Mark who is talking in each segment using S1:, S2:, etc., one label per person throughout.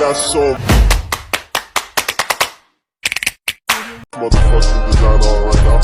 S1: got so motherfucking design on right now.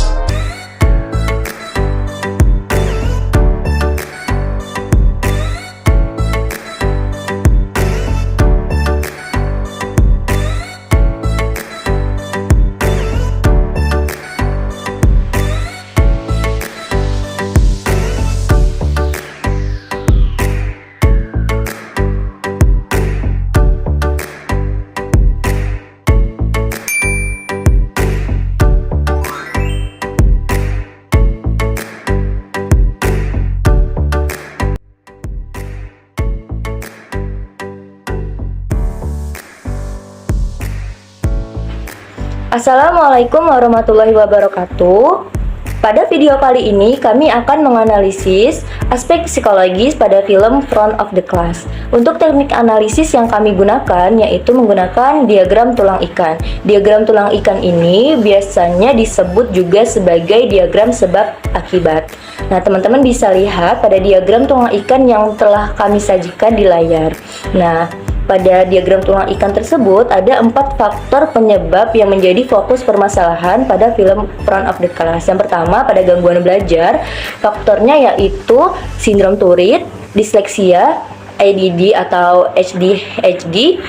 S2: Assalamualaikum warahmatullahi wabarakatuh. Pada video kali ini kami akan menganalisis aspek psikologis pada film Front of the Class. Untuk teknik analisis yang kami gunakan yaitu menggunakan diagram tulang ikan. Diagram tulang ikan ini biasanya disebut juga sebagai diagram sebab akibat. Nah, teman-teman bisa lihat pada diagram tulang ikan yang telah kami sajikan di layar. Nah, pada diagram tulang ikan tersebut ada 4 faktor penyebab yang menjadi fokus permasalahan pada film Front of the Class. Yang pertama pada gangguan belajar, faktornya yaitu sindrom Tourette, disleksia, ADD atau ADHD,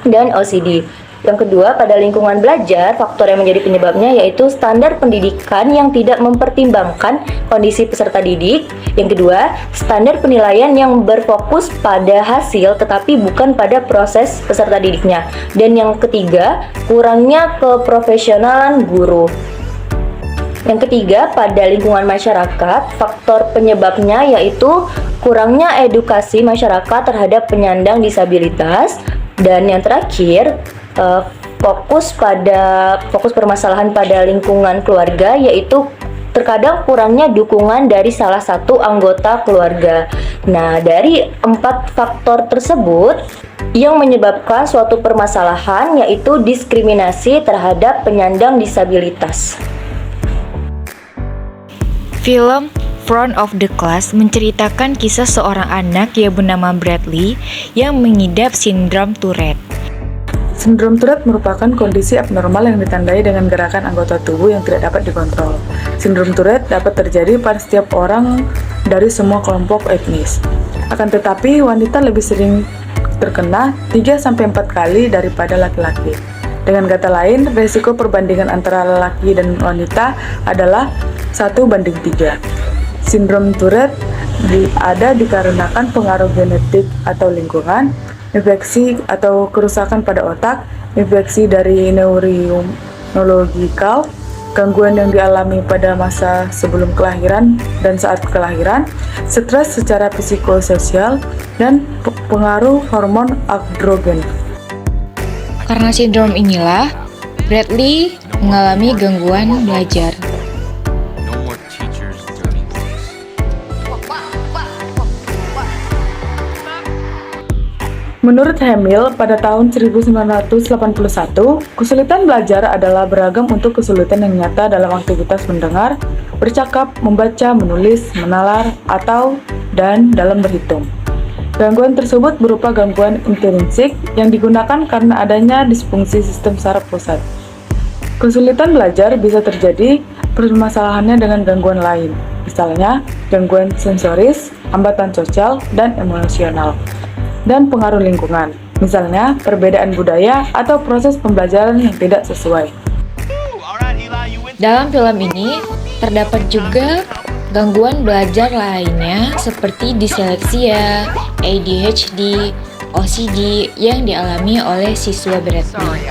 S2: dan OCD. Yang kedua, pada lingkungan belajar, faktor yang menjadi penyebabnya yaitu standar pendidikan yang tidak mempertimbangkan kondisi peserta didik. Yang kedua, standar penilaian yang berfokus pada hasil tetapi bukan pada proses peserta didiknya. Dan yang ketiga, kurangnya keprofesionalan guru. Yang ketiga, pada lingkungan masyarakat, faktor penyebabnya yaitu kurangnya edukasi masyarakat terhadap penyandang disabilitas. Dan yang terakhir, fokus permasalahan pada lingkungan keluarga yaitu terkadang kurangnya dukungan dari salah satu anggota keluarga. Nah, dari 4 faktor tersebut yang menyebabkan suatu permasalahan yaitu diskriminasi terhadap penyandang disabilitas.
S3: Film Front of the Class menceritakan kisah seorang anak yang bernama Bradley yang mengidap sindrom Tourette.
S4: Sindrom Tourette merupakan kondisi abnormal yang ditandai dengan gerakan anggota tubuh yang tidak dapat dikontrol. Sindrom Tourette dapat terjadi pada setiap orang dari semua kelompok etnis. Akan tetapi, wanita lebih sering terkena 3-4 kali daripada laki-laki. Dengan kata lain, resiko perbandingan antara laki dan wanita adalah 1:3. Sindrom Tourette ada dikarenakan pengaruh genetik atau lingkungan, infeksi atau kerusakan pada otak, infeksi dari neurologikal, gangguan yang dialami pada masa sebelum kelahiran dan saat kelahiran, stres secara psikososial, dan pengaruh hormon androgen.
S3: Karena sindrom inilah, Bradley mengalami gangguan belajar.
S4: Menurut Hamill, pada tahun 1981, kesulitan belajar adalah beragam untuk kesulitan yang nyata dalam aktivitas mendengar, bercakap, membaca, menulis, menalar, dan dalam berhitung. Gangguan tersebut berupa gangguan intrinsik yang digunakan karena adanya disfungsi sistem saraf pusat. Kesulitan belajar bisa terjadi permasalahannya dengan gangguan lain, misalnya gangguan sensoris, hambatan sosial, dan emosional, dan pengaruh lingkungan, misalnya perbedaan budaya atau proses pembelajaran yang tidak sesuai.
S3: Dalam film ini, terdapat juga gangguan belajar lainnya seperti disleksia, ADHD, OCD yang dialami oleh siswa Bradley.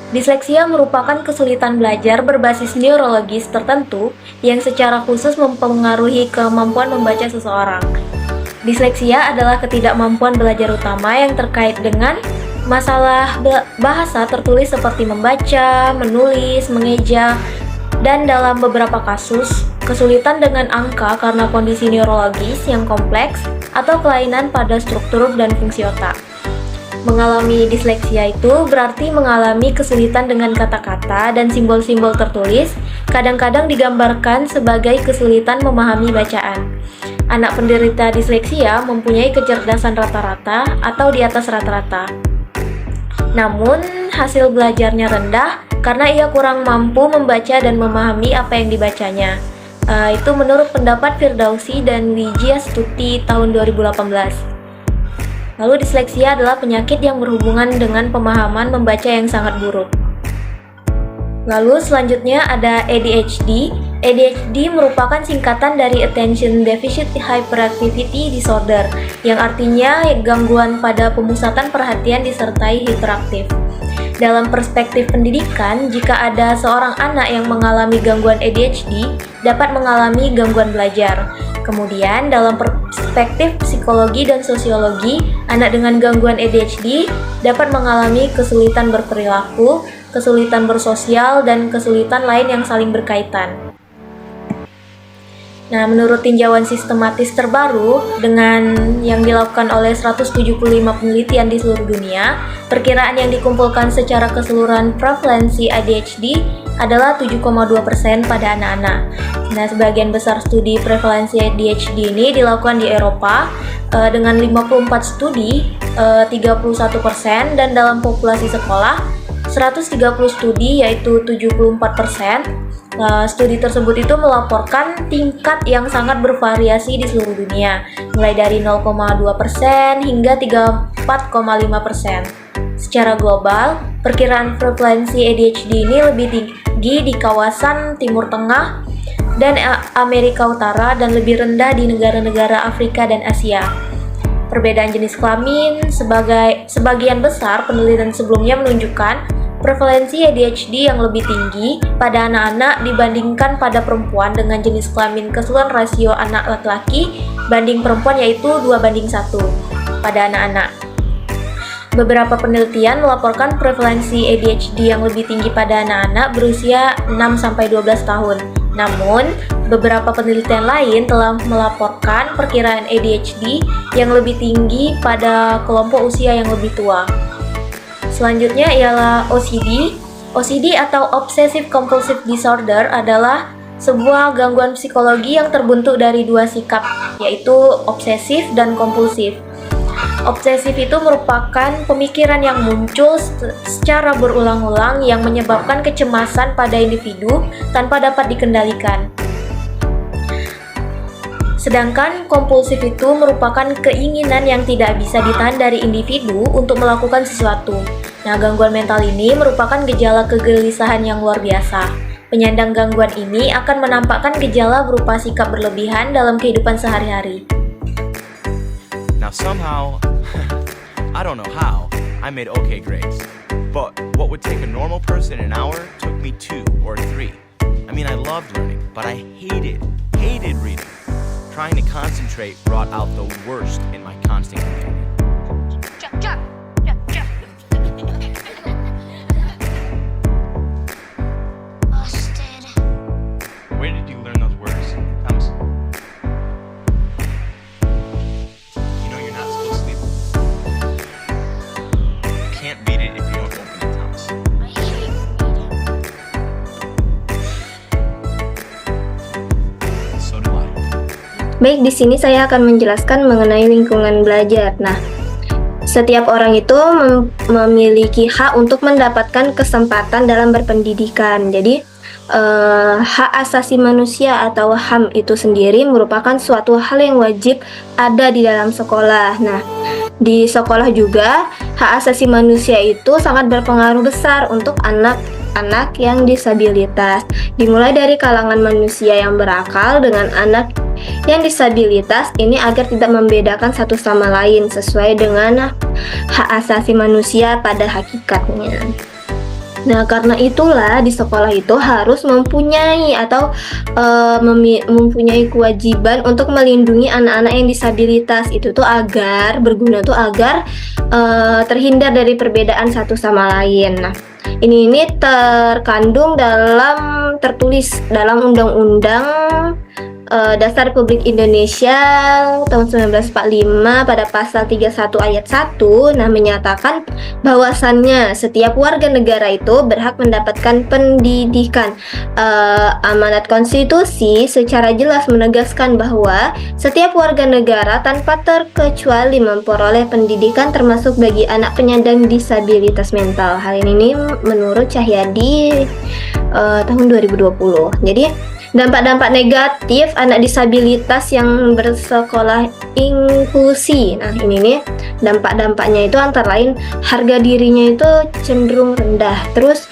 S2: Disleksia merupakan kesulitan belajar berbasis neurologis tertentu yang secara khusus mempengaruhi kemampuan membaca seseorang. Disleksia adalah ketidakmampuan belajar utama yang terkait dengan masalah bahasa tertulis seperti membaca, menulis, mengeja, dan dalam beberapa kasus, kesulitan dengan angka karena kondisi neurologis yang kompleks atau kelainan pada struktur dan fungsi otak. Mengalami disleksia itu berarti mengalami kesulitan dengan kata-kata dan simbol-simbol tertulis, kadang-kadang digambarkan sebagai kesulitan memahami bacaan. Anak penderita disleksia mempunyai kecerdasan rata-rata atau di atas rata-rata. Namun, hasil belajarnya rendah karena ia kurang mampu membaca dan memahami apa yang dibacanya. Itu menurut pendapat Firdausi dan Wijia Stuti tahun 2018. Lalu disleksia adalah penyakit yang berhubungan dengan pemahaman membaca yang sangat buruk. Lalu selanjutnya ada ADHD. ADHD merupakan singkatan dari Attention Deficit Hyperactivity Disorder, yang artinya gangguan pada pemusatan perhatian disertai hiperaktif. Dalam perspektif pendidikan, jika ada seorang anak yang mengalami gangguan ADHD, dapat mengalami gangguan belajar. Kemudian, dalam perspektif psikologi dan sosiologi, anak dengan gangguan ADHD dapat mengalami kesulitan berperilaku, kesulitan bersosial, dan kesulitan lain yang saling berkaitan. Nah, menurut tinjauan sistematis terbaru dengan yang dilakukan oleh 175 penelitian di seluruh dunia, perkiraan yang dikumpulkan secara keseluruhan prevalensi ADHD adalah 7,2% pada anak-anak. Nah, sebagian besar studi prevalensi ADHD ini dilakukan di Eropa dengan 54 studi, 31%, dan dalam populasi sekolah 130 studi yaitu 74%. Studi tersebut itu melaporkan tingkat yang sangat bervariasi di seluruh dunia, mulai dari 0,2% hingga 34,5%. Secara global, perkiraan prevalensi ADHD ini lebih tinggi di kawasan Timur Tengah dan Amerika Utara dan lebih rendah di negara-negara Afrika dan Asia. Perbedaan jenis kelamin, sebagian besar penelitian sebelumnya menunjukkan prevalensi ADHD yang lebih tinggi pada anak-anak dibandingkan pada perempuan dengan jenis kelamin keseluruhan rasio anak laki-laki banding perempuan yaitu 2:1 pada anak-anak. Beberapa penelitian melaporkan prevalensi ADHD yang lebih tinggi pada anak-anak berusia 6-12 tahun. Namun, beberapa penelitian lain telah melaporkan perkiraan ADHD yang lebih tinggi pada kelompok usia yang lebih tua. Selanjutnya ialah OCD. OCD atau Obsessive Compulsive Disorder adalah sebuah gangguan psikologi yang terbentuk dari dua sikap, yaitu obsesif dan kompulsif. Obsesif itu merupakan pemikiran yang muncul secara berulang-ulang yang menyebabkan kecemasan pada individu tanpa dapat dikendalikan. Sedangkan kompulsif itu merupakan keinginan yang tidak bisa ditahan dari individu untuk melakukan sesuatu. Nah, gangguan mental ini merupakan gejala kegelisahan yang luar biasa. Penyandang gangguan ini akan menampakkan gejala berupa sikap berlebihan dalam kehidupan sehari-hari.
S1: Now somehow, I don't know how, I made okay grades. But what would take a normal person an hour took me 2 or 3. I mean, I loved learning, but I hated reading. Trying to concentrate brought out the worst in my constant companion. Where did you learn those words, Thomas? You know you're not supposed to sleep. You can't read it if you don't open it, Thomas.
S5: I hate reading.
S1: So do I.
S2: Baik, di sini saya akan menjelaskan mengenai lingkungan belajar. Nah, setiap orang itu memiliki hak untuk mendapatkan kesempatan dalam berpendidikan. Jadi, hak asasi manusia atau HAM itu sendiri merupakan suatu hal yang wajib ada di dalam sekolah. Nah, di sekolah juga hak asasi manusia itu sangat berpengaruh besar untuk anak-anak yang disabilitas. Dimulai dari kalangan manusia yang berakal dengan anak yang disabilitas ini agar tidak membedakan satu sama lain sesuai dengan hak asasi manusia pada hakikatnya. Nah, karena itulah di sekolah itu harus mempunyai atau mempunyai kewajiban untuk melindungi anak-anak yang disabilitas itu tuh agar berguna tuh agar terhindar dari perbedaan satu sama lain. Nah, ini terkandung tertulis dalam Undang-Undang
S6: Dasar Republik Indonesia tahun 1945 pada pasal 31 ayat 1 menyatakan bahwasannya setiap warga negara itu berhak mendapatkan pendidikan. Amanat konstitusi secara jelas menegaskan bahwa setiap warga negara tanpa terkecuali memperoleh pendidikan termasuk bagi anak penyandang disabilitas mental. Hal ini menurut Cahyadi tahun 2020. Jadi dampak-dampak negatif anak disabilitas yang bersekolah inklusi. Nah, ini nih dampak-dampaknya itu antara lain harga dirinya itu cenderung rendah. Terus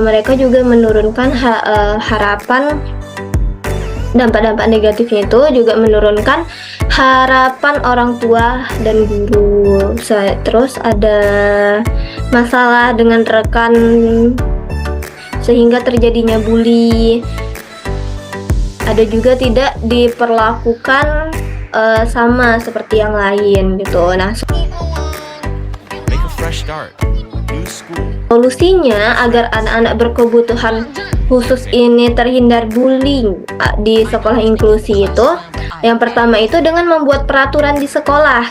S6: mereka juga menurunkan harapan. Dampak-dampak negatifnya itu juga menurunkan harapan orang tua dan guru. Terus ada masalah dengan rekan sehingga terjadinya bully. Ada juga tidak diperlakukan sama seperti yang lain gitu. Nah,
S1: Make a fresh start. New school.
S6: solusinya agar anak-anak berkebutuhan khusus ini terhindar bullying di sekolah inklusi itu, yang pertama itu dengan membuat peraturan di sekolah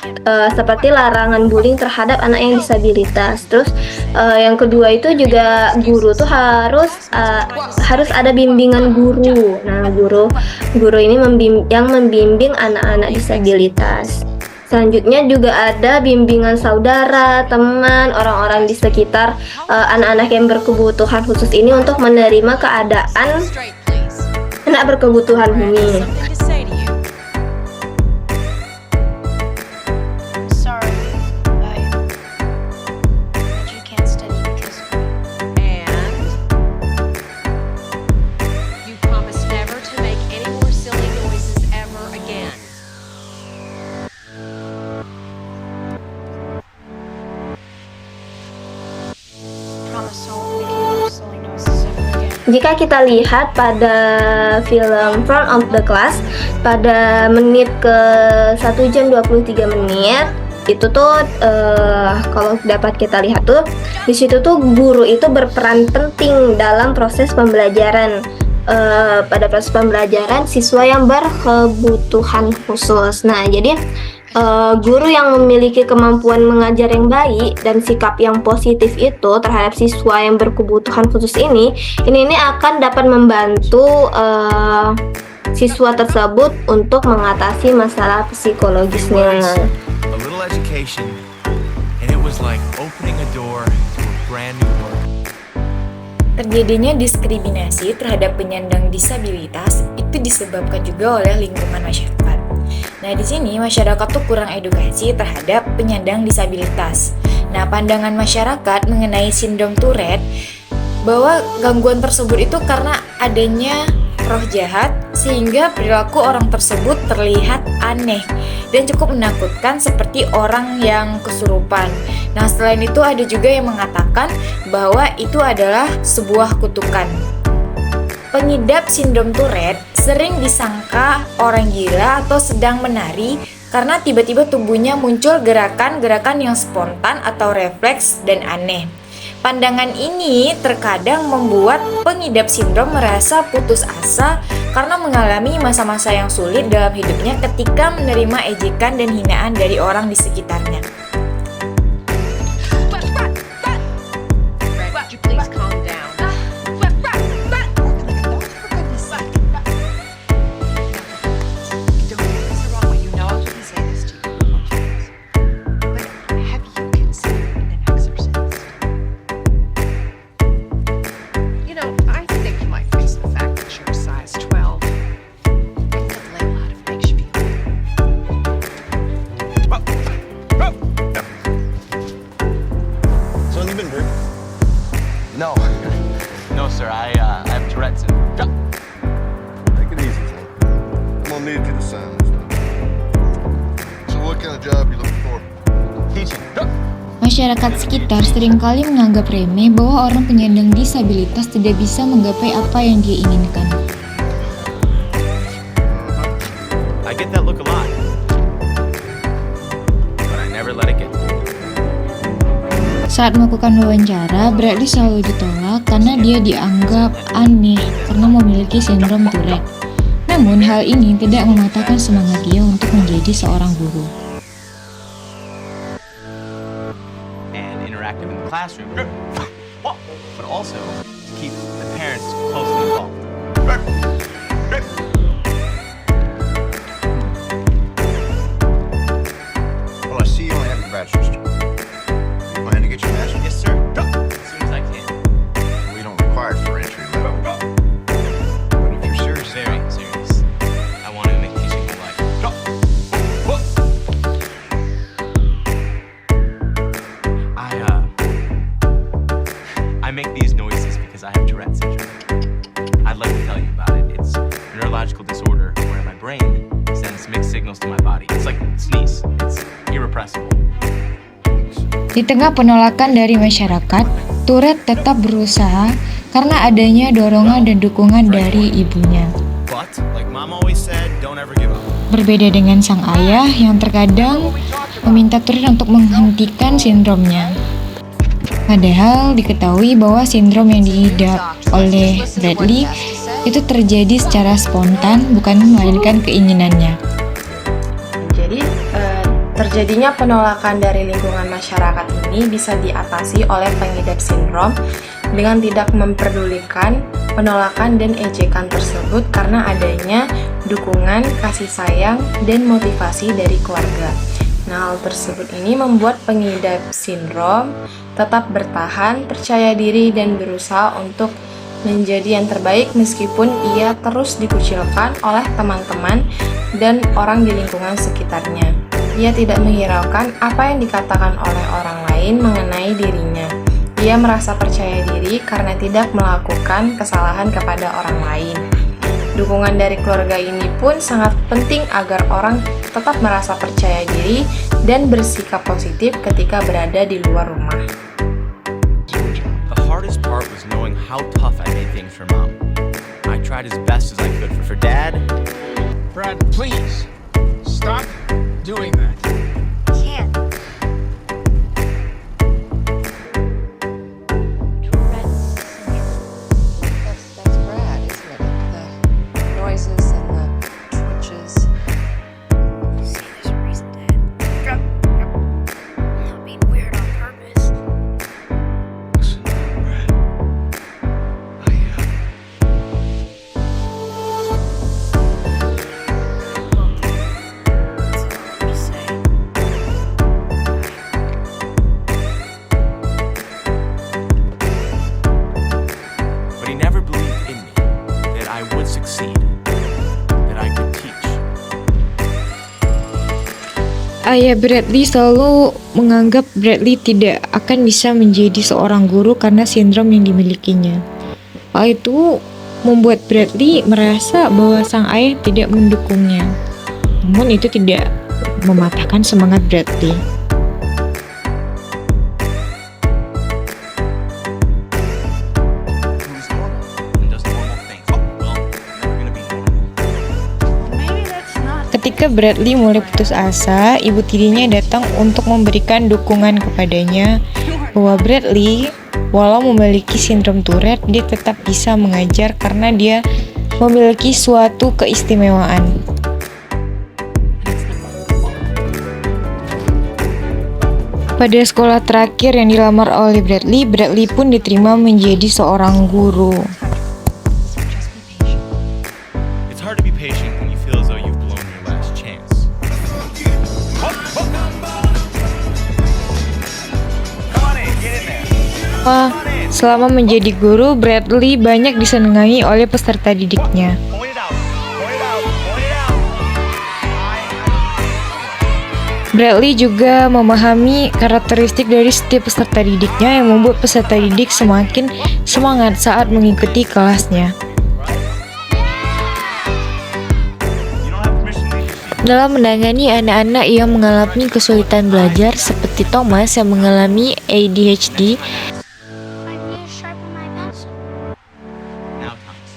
S6: seperti larangan bullying terhadap anak yang disabilitas. Terus yang kedua itu juga guru tuh harus ada bimbingan guru. Nah, guru ini yang membimbing anak-anak disabilitas. Selanjutnya juga ada bimbingan saudara, teman, orang-orang di sekitar anak-anak yang berkebutuhan khusus ini untuk menerima keadaan anak berkebutuhan ini.
S5: Sorry, but you can't study because
S7: And you promise never to make any more silly noises ever again.
S5: promise I won't make any more silly noises ever again.
S6: Jika kita lihat pada film Front of the Class pada menit ke 1 jam 23 menit itu tuh kalau dapat kita lihat tuh di situ tuh guru itu berperan penting dalam proses pembelajaran. Pada proses pembelajaran siswa yang berkebutuhan khusus. Nah, jadi guru yang memiliki kemampuan mengajar yang baik dan sikap yang positif itu terhadap siswa yang berkebutuhan khusus ini akan dapat membantu siswa tersebut untuk mengatasi masalah psikologisnya.
S1: A little education, and it was like opening a door to a brand new world.
S3: Terjadinya diskriminasi terhadap penyandang disabilitas itu disebabkan juga oleh lingkungan masyarakat. Nah, di sini masyarakat tuh kurang edukasi terhadap penyandang disabilitas. Nah, pandangan masyarakat mengenai sindrom Tourette bahwa gangguan tersebut itu karena adanya roh jahat sehingga perilaku orang tersebut terlihat aneh dan cukup menakutkan seperti orang yang kesurupan. Nah, selain itu ada juga yang mengatakan bahwa itu adalah sebuah kutukan. Pengidap sindrom Tourette sering disangka orang gila atau sedang menari karena tiba-tiba tubuhnya muncul gerakan-gerakan yang spontan atau refleks dan aneh. Pandangan ini terkadang membuat pengidap sindrom merasa putus asa karena mengalami masa-masa yang sulit dalam hidupnya ketika menerima ejekan dan hinaan dari orang di sekitarnya.
S7: Red, would you please calm down? Don't take this the wrong way. You know I wouldn't say this to you. But have you considered an exorcist? You know, I think you might face the fact that you're a size 12. And that label out if it makes you feel better.
S8: Son, you been drinking?
S1: No, no, sir. I have Tourette's.
S8: Take it easy, son. I'm gonna need you to sign this one. So what kind of job you looking for?
S1: Teaching.
S3: Masyarakat sekitar seringkali menganggap remeh bahwa orang penyandang disabilitas tidak bisa menggapai apa yang dia inginkan.
S1: I get that look a lot, but I never let it get to me.
S3: Saat melakukan wawancara, Bradley selalu ditolak karena dia dianggap aneh karena memiliki sindrom Tourette. Namun, Namun hal ini tidak mematahkan semangat dia untuk menjadi seorang guru.
S1: And interactive in the classroom. But also to keep the parents closely involved.
S8: Well, I see you only have your bachelor's degree. You plan to get your master's?
S1: Yes, sir. As soon as I can.
S8: We don't require it for entry level. But if you're serious,
S1: Very serious. I want to make teaching my life. I make these noises because I have Tourette syndrome. I'd like to tell you about it. It's a neurological disorder where my brain sends mixed signals to my body. It's like sneeze. It's irrepressible.
S3: Di tengah penolakan dari masyarakat, Tourette tetap berusaha karena adanya dorongan dan dukungan dari ibunya.
S1: But, like Mom always said, don't ever give up.
S3: Berbeda dengan sang ayah yang terkadang meminta Tourette untuk menghentikan sindromnya. Padahal diketahui bahwa sindrom yang diidap oleh Bradley itu terjadi secara spontan, bukan melainkan keinginannya.
S2: Jadi, terjadinya penolakan dari lingkungan masyarakat ini bisa diatasi oleh pengidap sindrom dengan tidak memperdulikan penolakan dan ejekan tersebut karena adanya dukungan, kasih sayang, dan motivasi dari keluarga. Nah, hal tersebut ini membuat pengidap sindrom tetap bertahan, percaya diri, dan berusaha untuk menjadi yang terbaik meskipun ia terus dikucilkan oleh teman-teman dan orang di lingkungan sekitarnya. Ia tidak menghiraukan apa yang dikatakan oleh orang lain mengenai dirinya. Ia merasa percaya diri karena tidak melakukan kesalahan kepada orang lain. Dukungan dari keluarga ini pun sangat penting agar orang tetap merasa percaya diri dan bersikap positif ketika berada di luar rumah.
S1: The hardest part was knowing how tough I made things for Mom. I tried as best as I could for Dad.
S9: Brad, please stop doing that.
S5: Can't.
S7: That's Brad, isn't it? The noises and the twitches.
S5: See, there's a reason, Dad. I'm not being weird on purpose.
S8: listen, Brad.
S5: That's all I have to say.
S1: But he never believed in me, that I would succeed, that I could teach.
S3: Ayah Bradley selalu menganggap Bradley tidak akan bisa menjadi seorang guru karena sindrom yang dimilikinya. Hal itu membuat Bradley merasa bahwa sang ayah tidak mendukungnya. Namun itu tidak mematahkan semangat Bradley.
S1: Who's normal and does normal things? Well, never gonna be normal.
S5: Maybe that's not.
S3: Ketika Bradley mulai putus asa, ibu tirinya datang untuk memberikan dukungan kepadanya bahwa Bradley, walau memiliki sindrom Tourette, dia tetap bisa mengajar karena dia memiliki suatu keistimewaan. Pada sekolah terakhir yang dilamar oleh Bradley, Bradley pun diterima menjadi seorang guru.
S7: So just be patient.
S1: It's hard to be patient when you feel as though you've blown your last chance.
S3: Selama menjadi guru, Bradley banyak disenangi oleh peserta didiknya.
S1: Point it out. Point it out. Point it out.
S3: Bradley juga memahami karakteristik dari setiap peserta didiknya yang membuat peserta didik semakin semangat saat mengikuti kelasnya.
S1: You don't have permission to leave your seat.
S3: Dalam menangani anak-anak yang mengalami kesulitan belajar seperti Thomas yang mengalami ADHD,
S5: I need to sharpen my pencil.
S1: Now, Thomas.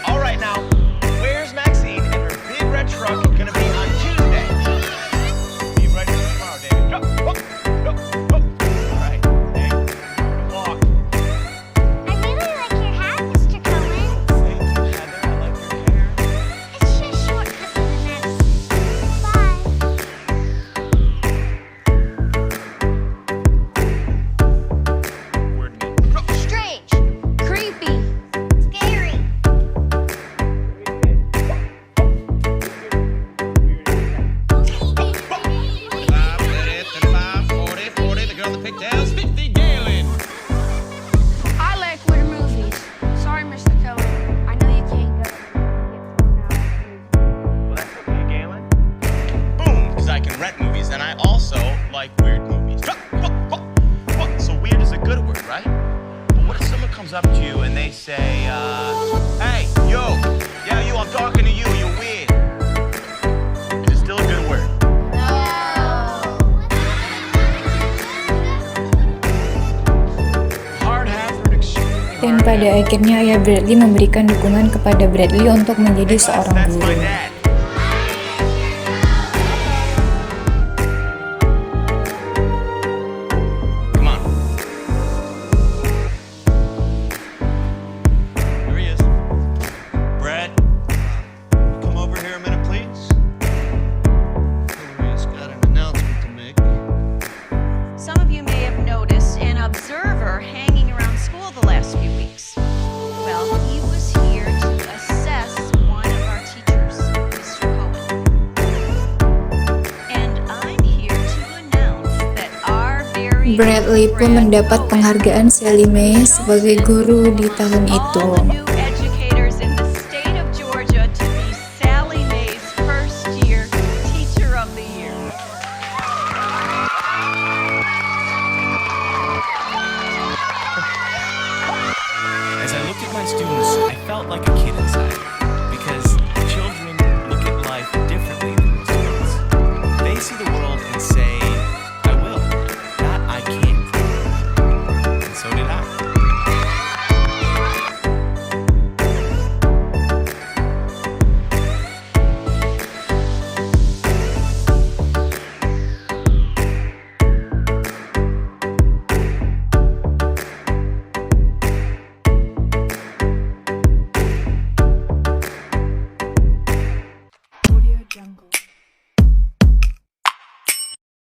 S1: All right, now, where's Maxine and her big red truck gonna be on Tuesday? Be ready for tomorrow, David. All right, hey, walk.
S5: I really like your hat,
S1: and I also like weird movies. So weird is a good word, right? But what if someone comes up to you and they say, hey, yo, yeah, you, I'm talking to you, you're weird. Is it still a good word?
S9: Hard-Harvard extremely
S3: Dan pada akhirnya ayah Bradley memberikan dukungan kepada Bradley untuk menjadi seorang
S1: That's my
S3: guru.
S1: dad. Come on. There he is. Brad, come over here a minute, please.
S8: Hillary's got an announcement to make.
S10: Some of you may have noticed an observer hanging around school the last few weeks. Well, he was here to assess one of our teachers, Mr. Cohen. And I'm here to announce that our very
S3: Bradley pun mendapat penghargaan Sallie Mae sebagai guru di tahun itu.
S10: all the new educators in the state of Georgia to be Sallie Mae's first year Teacher of the Year.
S1: As I looked at my students, I felt like a kid inside because children look at life differently than most adults. They see the world and say,